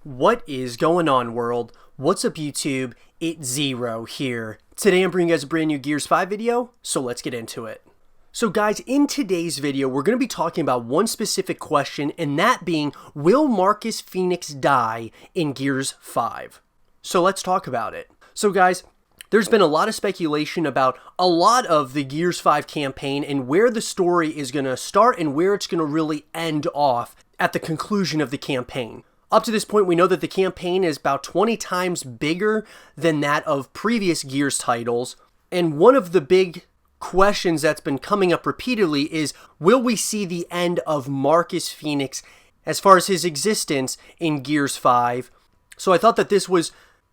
What is going on, world? What's up, YouTube? It's Zero here. Today I'm bringing you guys a brand new Gears 5 video, so let's get into it. So guys, in today's video, we're going to be talking about one specific question, and that being, will Marcus Fenix die in Gears 5? So let's talk about it. So guys, there's been a lot of speculation about a lot of the Gears 5 campaign and where the story is going to start and where it's going to really end off at the conclusion of the campaign. Up to this point, we know that the campaign is about 20 times bigger than that of previous Gears titles, and one of the big questions that's been coming up repeatedly is, will we see the end of Marcus Fenix as far as his existence in Gears 5? So I thought that this was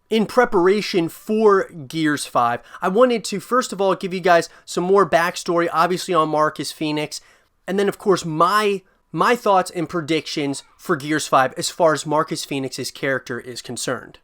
in preparation for Gears 5. I wanted to, first of all, give you guys some more backstory, obviously, on Marcus Fenix, and then, of course, my thoughts and predictions for Gears 5 as far as Marcus Fenix's character is concerned.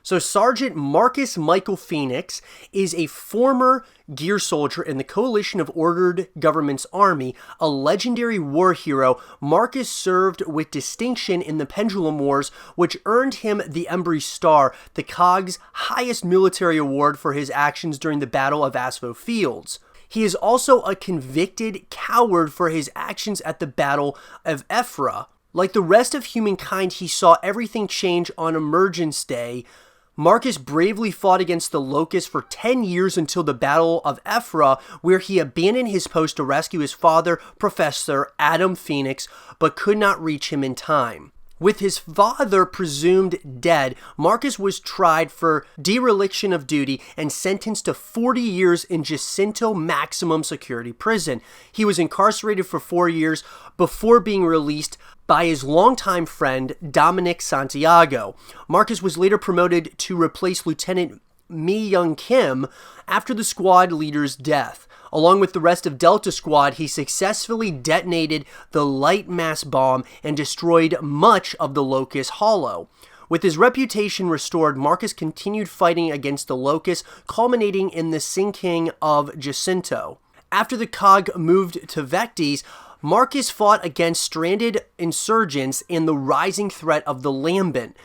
So Sergeant Marcus Michael Fenix is a former Gear soldier in the Coalition of Ordered Government's Army, a legendary war hero. Marcus served with distinction in the Pendulum Wars, which earned him the Embry Star, the COG's highest military award for his actions during the Battle of Aspho Fields. He is also a convicted coward for his actions at the Battle of Ephra. Like the rest of humankind, he saw everything change on Emergence Day. Marcus bravely fought against the Locusts for 10 years until the Battle of Ephra, where he abandoned his post to rescue his father, Professor Adam Fenix, but could not reach him in time. With his father presumed dead, Marcus was tried for dereliction of duty and sentenced to 40 years in Jacinto Maximum Security Prison. He was incarcerated for 4 years before being released by his longtime friend, Dominic Santiago. Marcus was later promoted to replace Lieutenant Mi Young Kim after the squad leader's death. Along with the rest of Delta Squad, he successfully detonated the light mass bomb and destroyed much of the Locust Hollow. With his reputation restored, Marcus continued fighting against the Locusts, culminating in the sinking of Jacinto. After the COG moved to Vectis, Marcus fought against stranded insurgents and the rising threat of the Lambent.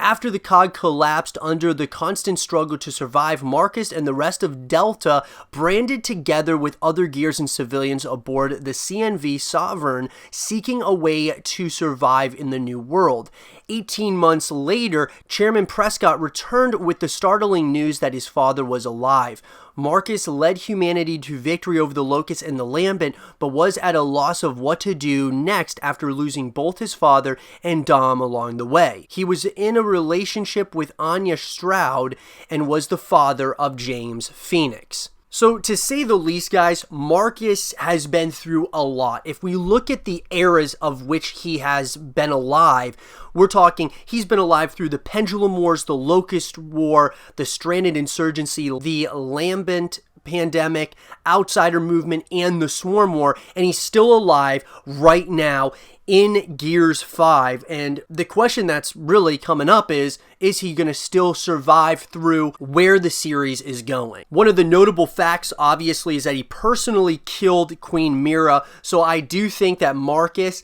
After the COG collapsed under the constant struggle to survive, Marcus and the rest of Delta branded together with other Gears and civilians aboard the CNV Sovereign, seeking a way to survive in the new world. 18 months later, Chairman Prescott returned with the startling news that his father was alive. Marcus led humanity to victory over the Locusts and the Lambent, but was at a loss of what to do next after losing both his father and Dom along the way. He was in a relationship with Anya Stroud and was the father of James Fenix. So to say the least, guys, Marcus has been through a lot. If we look at the eras of which he has been alive, we're talking he's been alive through the Pendulum Wars, the Locust War, the Stranded Insurgency, the Lambent pandemic, Outsider Movement, and the Swarm War, and he's still alive right now in Gears 5, and the question that's really coming up is he going to still survive through where the series is going? One of the notable facts, obviously, is that he personally killed Queen Mira, so I do think that Marcus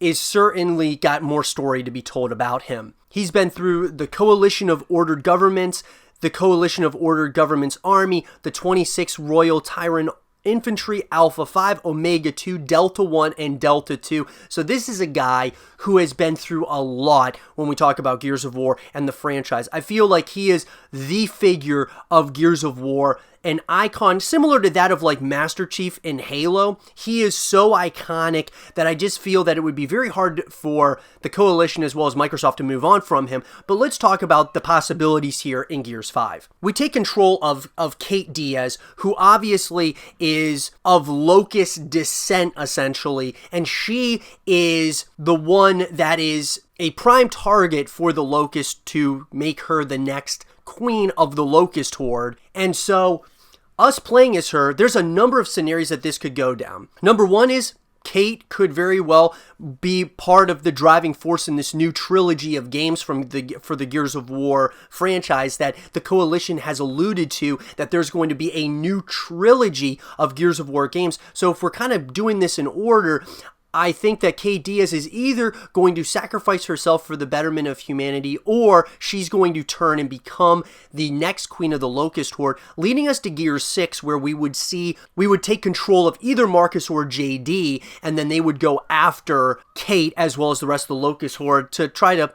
is certainly got more story to be told about him. He's been through the Coalition of Ordered Governments, the Coalition of Ordered Governments Army, the 26th Royal Tyrant Infantry, Alpha 5, Omega 2, Delta 1, and Delta 2. So this is a guy who has been through a lot when we talk about Gears of War and the franchise. I feel like he is the figure of Gears of War, an icon similar to that of like Master Chief in Halo. He is so iconic that I just feel that it would be very hard for the Coalition as well as Microsoft to move on from him. But let's talk about the possibilities here in Gears 5. We take control of Kate Diaz, who obviously is of Locust descent essentially, and she is the one that is a prime target for the Locust to make her the next queen of the Locust Horde. And so us playing as her, there's a number of scenarios that this could go down. Number one is Kate could very well be part of the driving force in this new trilogy of games for the Gears of War franchise that the Coalition has alluded to, that there's going to be a new trilogy of Gears of War games. So if we're kind of doing this in order, I think that Kate Diaz is either going to sacrifice herself for the betterment of humanity, or she's going to turn and become the next queen of the Locust Horde, leading us to Gears 6, where we would take control of either Marcus or JD, and then they would go after Kate as well as the rest of the Locust Horde to try to,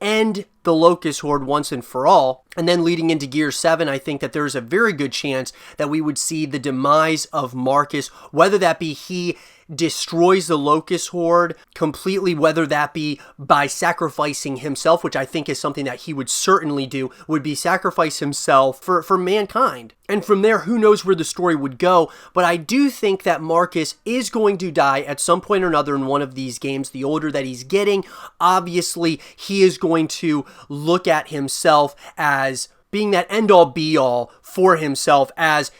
end the Locust Horde once and for all. And then leading into Gear 7, I think that there's a very good chance that we would see the demise of Marcus, whether that be he destroys the Locust Horde completely, whether that be by sacrificing himself, which I think is something that he would certainly do, would be sacrifice himself for mankind. And from there, who knows where the story would go, but I do think that Marcus is going to die at some point or another in one of these games. The older that he's getting, obviously, he is going to look at himself as being that end-all be-all for himself, as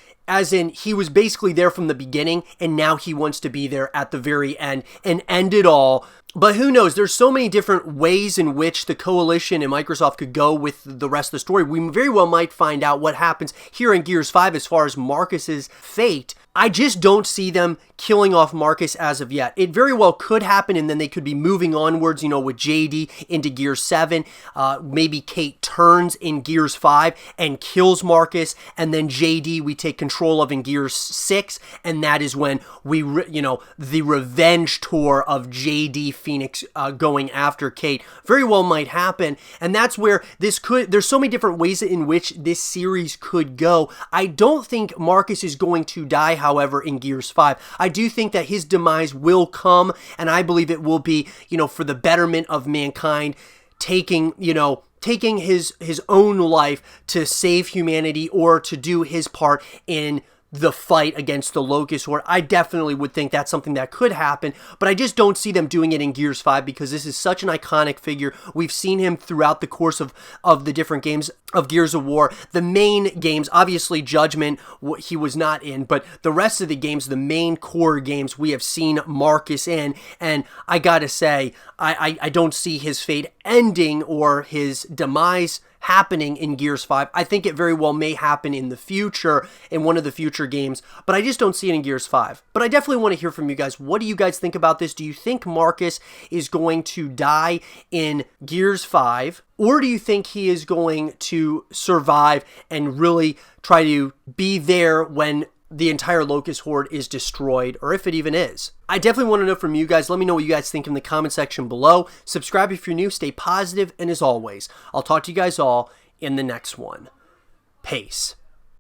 in he was basically there from the beginning, and now he wants to be there at the very end and end it all. But who knows? There's so many different ways in which the Coalition and Microsoft could go with the rest of the story. We very well might find out what happens here in Gears 5 as far as Marcus's fate. I just don't see them killing off Marcus as of yet. It very well could happen, and then they could be moving onwards, with JD into Gears 7. Maybe Kate turns in Gears 5 and kills Marcus, and then JD we take control of in Gears 6, and that is when we, the revenge tour of JD Fenix going after Kate very well might happen, and that's where there's so many different ways in which this series could go. I don't think Marcus is going to die, however, in Gears 5. I do think that his demise will come, and I believe it will be, for the betterment of mankind, taking his own life to save humanity or to do his part in the fight against the Locust Horde. I definitely would think that's something that could happen, but I just don't see them doing it in Gears 5 because this is such an iconic figure. We've seen him throughout the course of the different games of Gears of War. The main games, obviously Judgment, he was not in, but the rest of the games, the main core games, we have seen Marcus in, and I gotta say, I don't see his fate ending or his demise happening in Gears 5. I think it very well may happen in the future, in one of the future games, but I just don't see it in Gears 5. But I definitely want to hear from you guys. What do you guys think about this? Do you think Marcus is going to die in Gears 5? Or do you think he is going to survive and really try to be there when the entire Locust Horde is destroyed, or if it even is? I definitely want to know from you guys. Let me know what you guys think in the comment section below. Subscribe if you're new, stay positive, and as always, I'll talk to you guys all in the next one. Peace.